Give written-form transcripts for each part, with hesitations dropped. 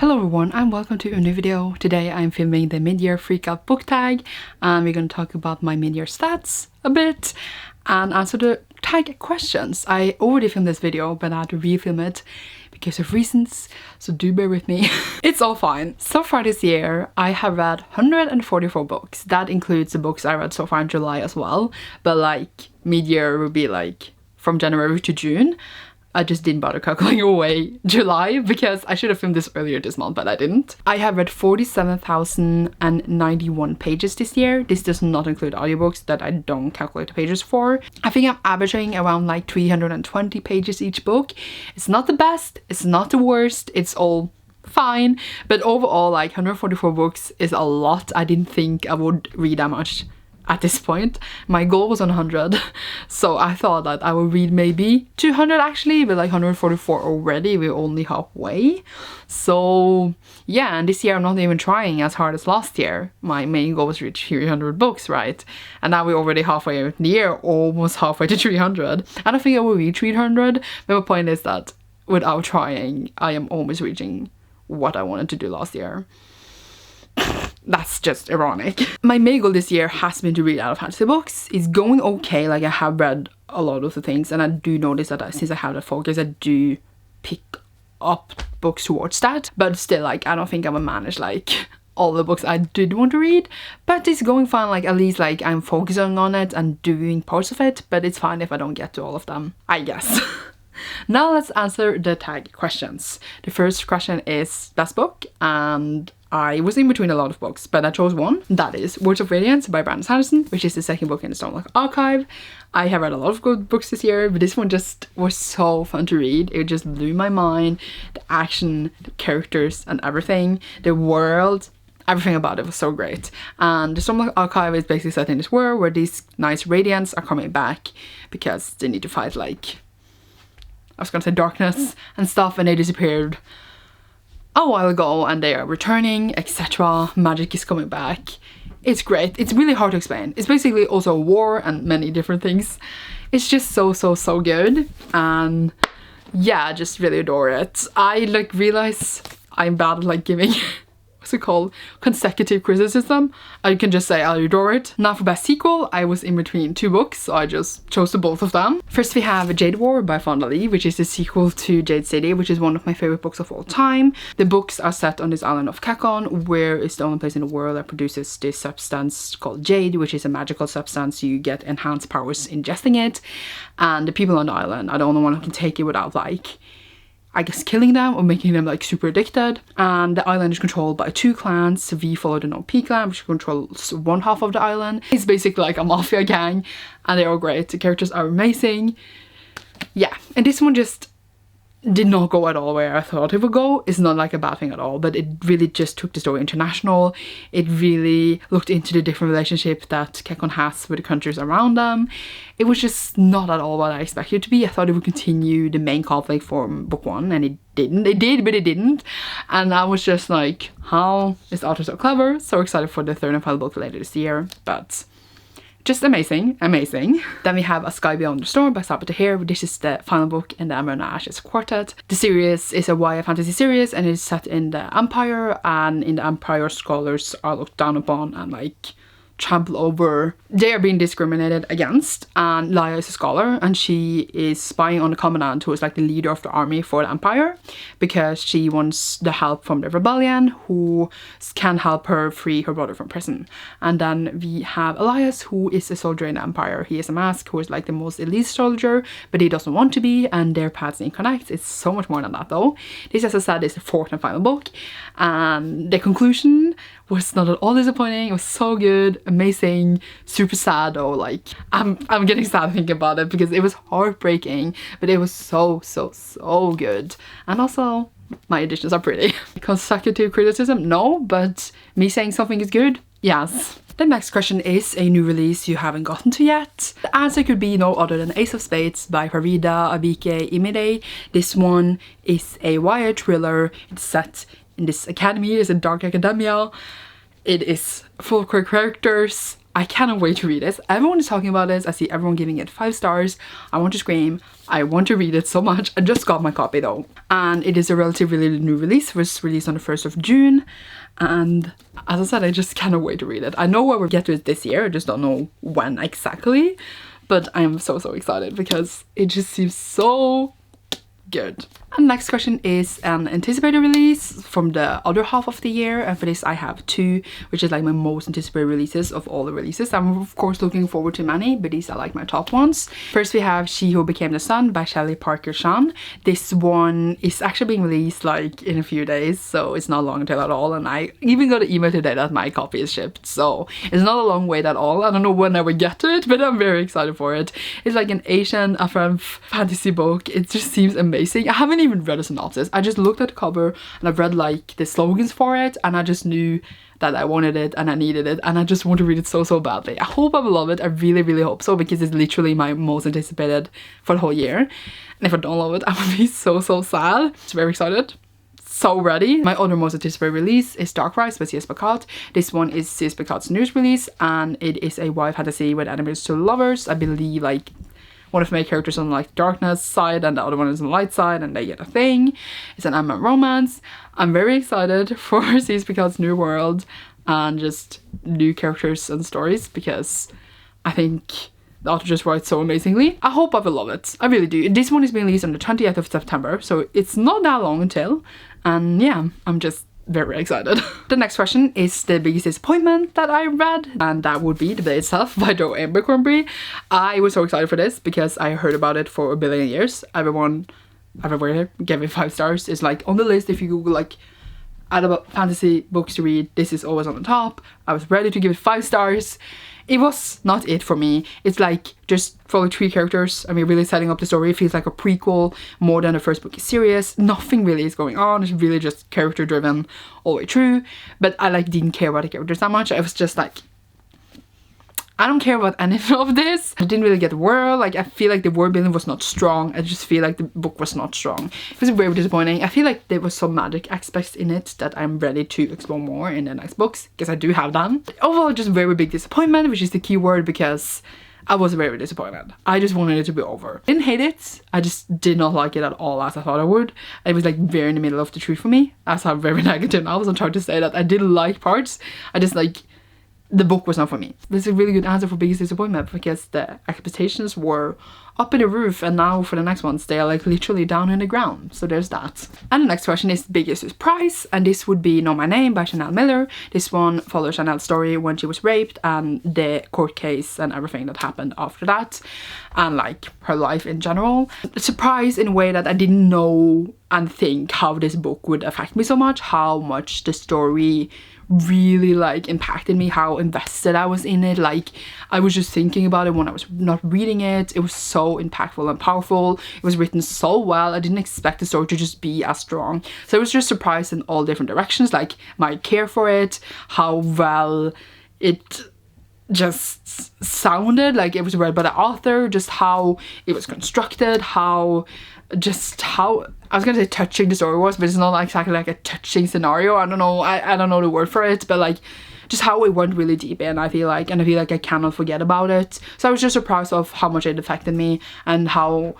Hello everyone and welcome to a new video. Today I'm filming the mid-year Freakout book tag and we're going to talk about my mid-year stats a bit and answer the tag questions. I already filmed this video but I had to refilm it because of reasons, so do bear with me. It's all fine. So far this year I have read 144 books. That includes the books I read so far in July as well, but like mid-year would be like from January to June. I just didn't bother calculating away July because I should have filmed this earlier this month, but I didn't. I have read 47,091 pages this year. This does not include audiobooks that I don't calculate the pages for. I think I'm averaging around like 320 pages each book. It's not the best, it's not the worst, it's all fine, but overall like 144 books is a lot. I didn't think I would read that much at this point. My goal was on 100, so I thought that I would read maybe 200 actually, but like 144 already, we're only halfway. So yeah, and this year I'm not even trying as hard as last year. My main goal was to reach 300 books, right? And now we're already halfway in the year, almost halfway to 300. I don't think I will reach 300, but my point is that without trying, I am almost reaching what I wanted to do last year. That's just ironic. My main goal this year has been to read out of fantasy books. It's going okay, like I have read a lot of the things and I do notice that since I have that focus, I do pick up books towards that. But still, like, I don't think I will manage like all the books I did want to read. But it's going fine, like at least like I'm focusing on it and doing parts of it. But it's fine if I don't get to all of them, I guess. Now let's answer the tag questions. The first question is best book, and I was in between a lot of books, but I chose one. That is Words of Radiance by Brandon Sanderson, which is the second book in the Stormlock archive. I have read a lot of good books this year, but this one just was so fun to read. It just blew my mind. The action, the characters and everything, the world, everything about it was so great. And the Stormlock archive is basically set in this world where these nice Radiants are coming back because they need to fight like, I was gonna say darkness and stuff, and they disappeared a while ago and they are returning, etc. Magic is coming back. It's great. It's really hard to explain. It's basically also war and many different things. It's just so good, and yeah, I just really adore it. I like realize I'm bad at like giving what's it called, consecutive criticism. I can just say I adore it. Now for best sequel, I was in between two books, so I just chose the both of them. First we have Jade War by Fonda Lee, which is the sequel to Jade City, which is one of my favorite books of all time. The books are set on this island of Kakon, where it's the only place in the world that produces this substance called jade, which is a magical substance. You get enhanced powers ingesting it, and the people on the island are the only one who can take it without like, I guess, killing them or making them like super addicted. And the island is controlled by two clans. We follow the No P clan, which controls one half of the island. It's basically like a mafia gang and they're all great. The characters are amazing. Yeah, and this one just did not go at all where I thought it would go. It's not like a bad thing at all, but it really just took the story international. It really looked into the different relationship that Kakon has with the countries around them. It was just not at all what I expected it to be. I thought it would continue the main conflict from book one, and it didn't. It did, but it didn't. And I was just like, how is the author so clever? So excited for the third and final book later this year, but just amazing. Then we have A Sky Beyond the Storm by Sabbath Tahir. This is the final book in the Amber and Ashes quartet. The series is a YA fantasy series and it's set in the Empire, and in the Empire scholars are looked down upon and like trampled over. They are being discriminated against, and Laia is a scholar and she is spying on the commandant who is like the leader of the army for the Empire because she wants the help from the rebellion who can help her free her brother from prison. And then we have Elias, who is a soldier in the Empire. He is a mask who is like the most elite soldier, but he doesn't want to be, and their paths didn't connect. It's so much more than that though. This, as I said, is the fourth and final book, and the conclusion was not at all disappointing. It was so good, amazing, super sad though. Like I'm getting sad thinking about it because it was heartbreaking, but it was so good. And also my editions are pretty. Consecutive criticism, no, but me saying something is good, yes. The next question is a new release you haven't gotten to yet. The answer could be no other than Ace of Spades by Farida Abike Imide. This one is a YA thriller. It's set in this academy. It's a dark academia. It is full of queer characters. I cannot wait to read this. Everyone is talking about this. I see everyone giving it 5 stars. I want to scream. I want to read it so much. I just got my copy though. And it is a relatively new release. It was released on the 1st of June. And as I said, I just cannot wait to read it. I know I will get to it this year. I just don't know when exactly. But I am so excited because it just seems so good. And next question is an anticipated release from the other half of the year, and for this I have 2, which is like my most anticipated releases of all the releases. I'm of course looking forward to many, but these are like my top ones. First we have She Who Became the Sun by Shelley Parker Chan. This one is actually being released like in a few days, so it's not long until at all, and I even got an email today that my copy is shipped, so it's not a long wait at all. I don't know when I will get to it, but I'm very excited for it. It's like an Asian Afghan fantasy book. It just seems amazing. I haven't even read a synopsis. I just looked at the cover and I've read like the slogans for it, and I just knew that I wanted it and I needed it, and I just want to read it so badly. I hope I will love it. I really hope so, because it's literally my most anticipated for the whole year. And if I don't love it, I will be so sad. So very excited. So ready. My other most anticipated release is Dark Rise by C.S. Bacot. This one is C.S. Bacot's newest release, and it is a YA fantasy with enemies to lovers. I believe like one of my characters on like darkness side and the other one is on the light side, and they get a thing. It's an anime romance. I'm very excited for C.S. Bacot's new world and just new characters and stories, because I think the author just writes so amazingly. I hope I will love it. I really do. This one is being released on the 20th of September, so it's not that long until. And yeah, I'm just very excited. The next question is the biggest disappointment that I read, and that would be The Blade Itself by Joe Abercrombie. I was so excited for this because I heard about it for a billion years. Everyone everywhere gave it 5 stars. It's like on the list. If you Google like adult fantasy books to read, this is always on the top. I was ready to give it 5 stars. It was not it for me. It's like just follow 3 characters. I mean, really setting up the story. It feels like a prequel more than the first book is serious. Nothing really is going on. It's really just character driven all the way through. But I like didn't care about the characters that much. I was just like, I don't care about any of this. I didn't really get the world. Like, I feel like the world building was not strong. I just feel like the book was not strong. It was very disappointing. I feel like there was some magic aspects in it that I'm ready to explore more in the next books, because I do have them. Overall, just very big disappointment, which is the key word, because I was very disappointed. I just wanted it to be over. Didn't hate it. I just did not like it at all as I thought I would. It was like very in the middle of the tree for me. As I'm very negative now, I wasn't trying to say that I didn't like parts. I just like, the book was not for me. This is a really good answer for biggest disappointment, because the expectations were up in the roof, and now for the next ones they are like literally down in the ground. So there's that. And the next question is biggest surprise, and this would be Know My Name by Chanel Miller. This one follows Chanel's story when she was raped and the court case and everything that happened after that, and like her life in general. Surprise in a way that I didn't know and think how this book would affect me so much, how much the story really like impacted me, how invested I was in it. Like, I was just thinking about it when I was not reading it. It was so impactful and powerful. It was written so well. I didn't expect the story to just be as strong. So I was just surprised in all different directions, like my care for it, how well it just sounded, like it was read by the author, just how it was constructed, how I was gonna say touching the story was, but it's not exactly like a touching scenario. I don't know the word for it, but like just how it went really deep in, I feel like, and I feel like I cannot forget about it. So I was just surprised of how much it affected me and how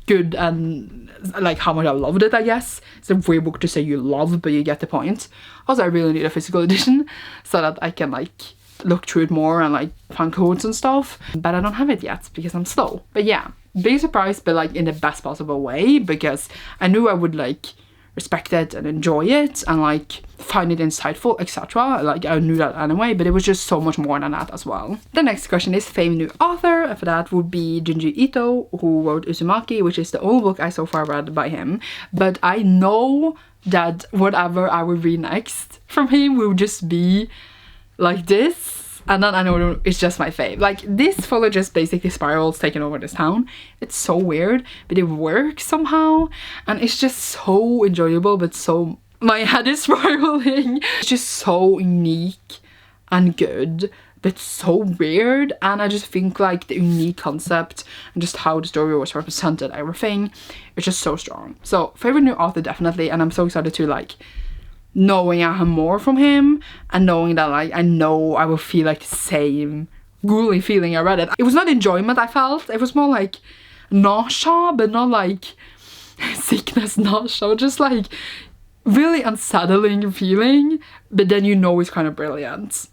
good and like how much I loved it, I guess. It's a weird book to say you love, but you get the point. Also, I really need a physical edition so that I can like look through it more and like find codes and stuff, but I don't have it yet because I'm slow. But yeah, big surprise, but like in the best possible way, because I knew I would like respect it and enjoy it and like find it insightful, etc. Like, I knew that anyway, but it was just so much more than that as well. The next question is favorite new author, and for that would be Junji Ito, who wrote Uzumaki, which is the only book I so far read by him. But I know that whatever I would read next from him will just be like this, and then I know it's just my fave. Like, this follow just basically spirals taking over this town. It's so weird, but it works somehow, and it's just so enjoyable, but so my head is spiraling. It's just so unique and good, but so weird, and I just think like the unique concept and just how the story was represented, everything, it's just so strong. So favorite new author definitely, and I'm so excited to like knowing I have more from him, and knowing that like I know I will feel like the same ghouly feeling I read it. It was not enjoyment I felt, it was more like nausea, but not like sickness nausea, just like really unsettling feeling, but then you know it's kind of brilliant.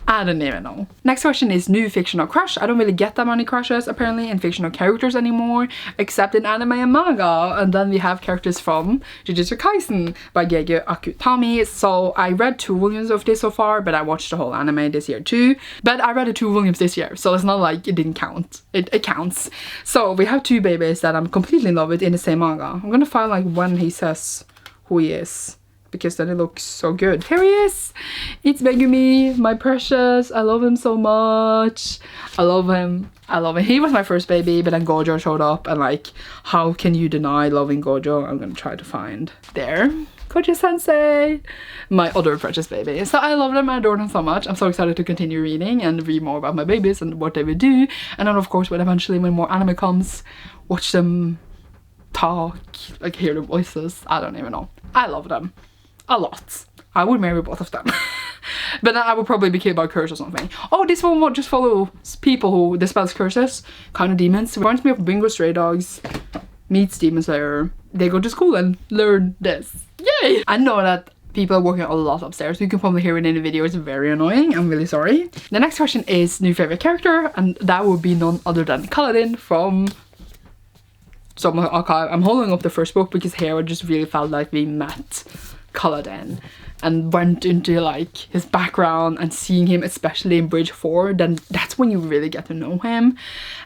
I don't even know. Next question is new fictional crush. I don't really get that many crushes apparently in fictional characters anymore, except in anime and manga. And then we have characters from Jujutsu Kaisen by Gege Akutami. So I read 2 volumes of this so far, but I watched the whole anime this year too. But I read the 2 volumes this year, so it's not like it didn't count. It counts. So we have 2 babies that I'm completely in love with in the same manga. I'm gonna find like when he says who he is, because then it looks so good. Here he is! It's Megumi, my precious. I love him so much. I love him. I love him. He was my first baby, but then Gojo showed up, and like, how can you deny loving Gojo? I'm gonna try to find. There. Gojo sensei! My other precious baby. So I love them, I adore them so much. I'm so excited to continue reading and read more about my babies and what they would do. And then of course, when more anime comes, watch them talk, like hear their voices. I don't even know. I love them. A lot. I would marry both of them. But then I would probably be killed by a curse or something. Oh, this one will just follow people who dispels curses, kind of demons. It reminds me of Bingo Stray Dogs meets Demon Slayer. They go to school and learn this. Yay! I know that people are working a lot upstairs. You can probably hear it in the video. It's very annoying. I'm really sorry. The next question is new favorite character, and that would be none other than Kaladin from Summer Archive. I'm holding up the first book because here I just really felt like we met Kaladin and went into like his background, and seeing him especially in Bridge 4, then that's when you really get to know him.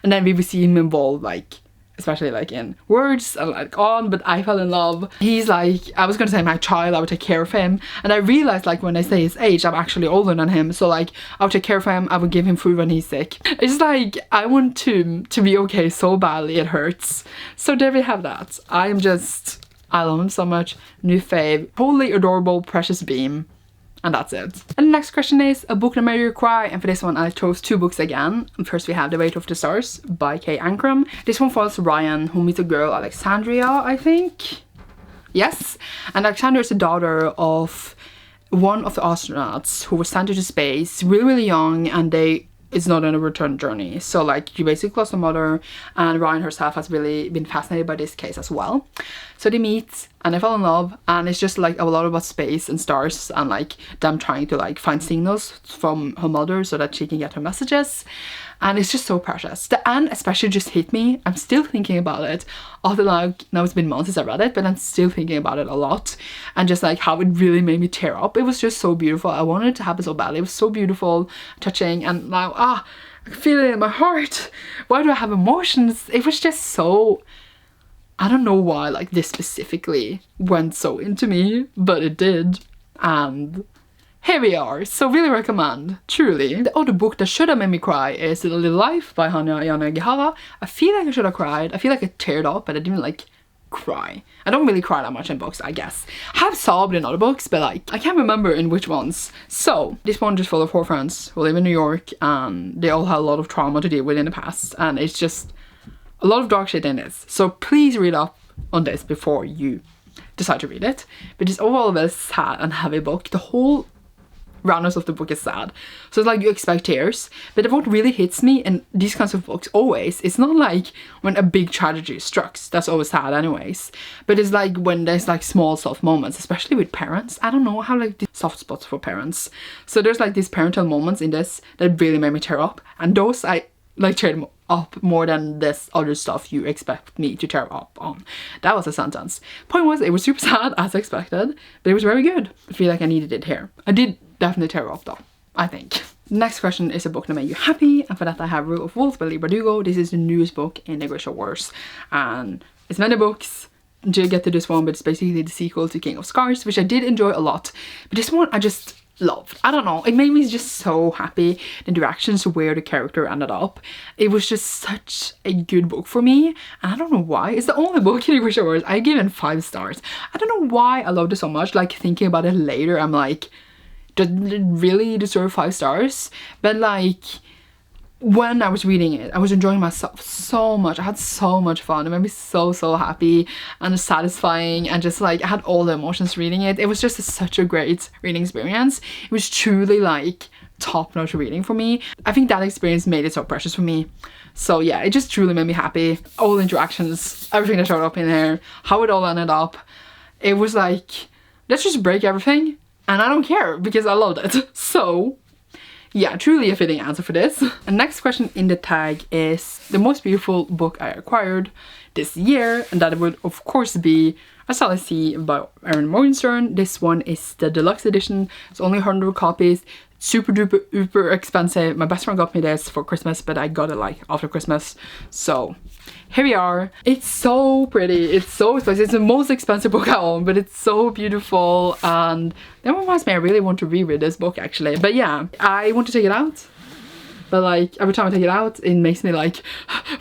And then we would see him involved like especially like in words and like on, but I fell in love. He's like, I was gonna say my child, I would take care of him, and I realized like when I say his age, I'm actually older than him, so like I would take care of him, I would give him food when he's sick. It's like I want to be okay so badly it hurts. So there we have that. I love him so much. New fave, totally adorable, precious beam. And that's it. And the next question is a book that made you cry, and for this one I chose 2 books again. First we have The Weight of the Stars by Kay Ankrum. This one follows Ryan, who meets a girl, Alexandria, I think. Yes. And Alexandria is the daughter of one of the astronauts who was sent into space really young, and it's not on a return journey. So like she basically lost her mother, and Ryan herself has really been fascinated by this case as well. So they meet and they fall in love, and it's just like a lot about space and stars and like them trying to like find signals from her mother so that she can get her messages. And it's just so precious. The end especially just hit me. I'm still thinking about it after like, now it's been months since I read it, but I'm still thinking about it a lot, and just like how it really made me tear up. It was just so beautiful. I wanted it to happen so badly. It was so beautiful, touching, and now I can feel it in my heart. Why do I have emotions? It was just so, I don't know why like this specifically went so into me, but it did. And here we are. So really recommend, truly. The other book that should have made me cry is The Little Life by Hanya Yanagihara. I feel like I should have cried. I feel like I teared up, but I didn't like cry. I don't really cry that much in books, I guess. I have sobbed in other books, but like I can't remember in which ones. So this one just full of 4 friends who live in New York, and they all have a lot of trauma to deal with in the past, and it's just a lot of dark shit in this. So please read up on this before you decide to read it. But it's overall a very sad and heavy book. The whole roundness of the book is sad, so it's like you expect tears, but what really hits me in these kinds of books always, it's not like when a big tragedy strikes, that's always sad anyways, but it's like when there's like small soft moments, especially with parents. I don't know, I have like these soft spots for parents, so there's like these parental moments in this that really made me tear up, and those I like teared up more than this other stuff you expect me to tear up on. That was a sentence. Point was, it was super sad as expected, but it was very good. I feel like I needed it here. I did definitely tear up though, I think. Next question is a book that made you happy, and for that I have Rule of Wolves by Lee Bardugo. This is the newest book in the Grisha Wars, and it's many books to get to this one, but it's basically the sequel to King of Scars, which I did enjoy a lot. But this one I just loved. I don't know, it made me just so happy. The directions where the character ended up, it was just such a good book for me, and I don't know why. It's the only book in the Grisha Wars I give it 5 stars. I don't know why I loved it so much. Like thinking about it later, I'm like, did it really deserve 5 stars? But like when I was reading it, I was enjoying myself so much. I had so much fun. It made me so happy and satisfying, and just like I had all the emotions reading it. It was just such a great reading experience. It was truly like top-notch reading for me. I think that experience made it so precious for me. So yeah, it just truly made me happy. All the interactions, everything that showed up in there, how it all ended up. It was like, let's just break everything, and I don't care because I loved it. So yeah, truly a fitting answer for this. And next question in the tag is the most beautiful book I acquired this year, and that would of course be A Sally Sea by Erin Morgenstern. This one is the deluxe edition. It's only 100 copies. Super duper uber expensive. My best friend got me this for Christmas, but I got it like after Christmas. So here we are. It's so pretty. It's so expensive. It's the most expensive book I own, but it's so beautiful. And that reminds me, I really want to reread this book actually. But yeah, I want to take it out. But like every time I take it out, it makes me like,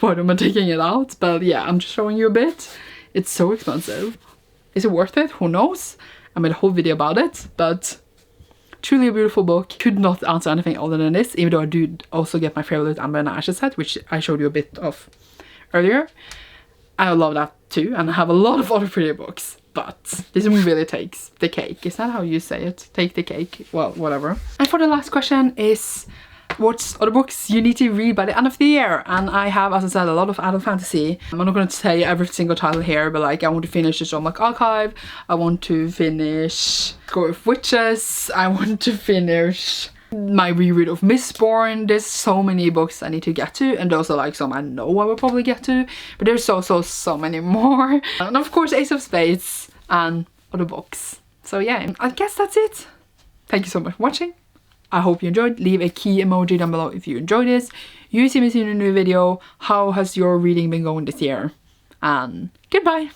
why am I taking it out? But yeah, I'm just showing you a bit. It's so expensive. Is it worth it? Who knows? I made a whole video about it, but truly a beautiful book. Could not answer anything other than this, even though I do also get my favorite Amber and Ashes set, which I showed you a bit of earlier. I love that too, and I have a lot of other pretty books, but this one really takes the cake. Is that how you say it? Take the cake? Well, whatever. And for the last question is, what other books you need to read by the end of the year? And I have, as I said, a lot of adult fantasy. I'm not going to say every single title here, but like I want to finish the Stromberg Archive, I want to finish Score of Witches, I want to finish my reread of Mistborn. There's so many books I need to get to, and those are like some I know I will probably get to, but there's also so many more. And of course Ace of Spades and other books. So yeah, I guess that's it. Thank you so much for watching. I hope you enjoyed. Leave a key emoji down below if you enjoyed this. You see me soon in a new video. How has your reading been going this year? And goodbye!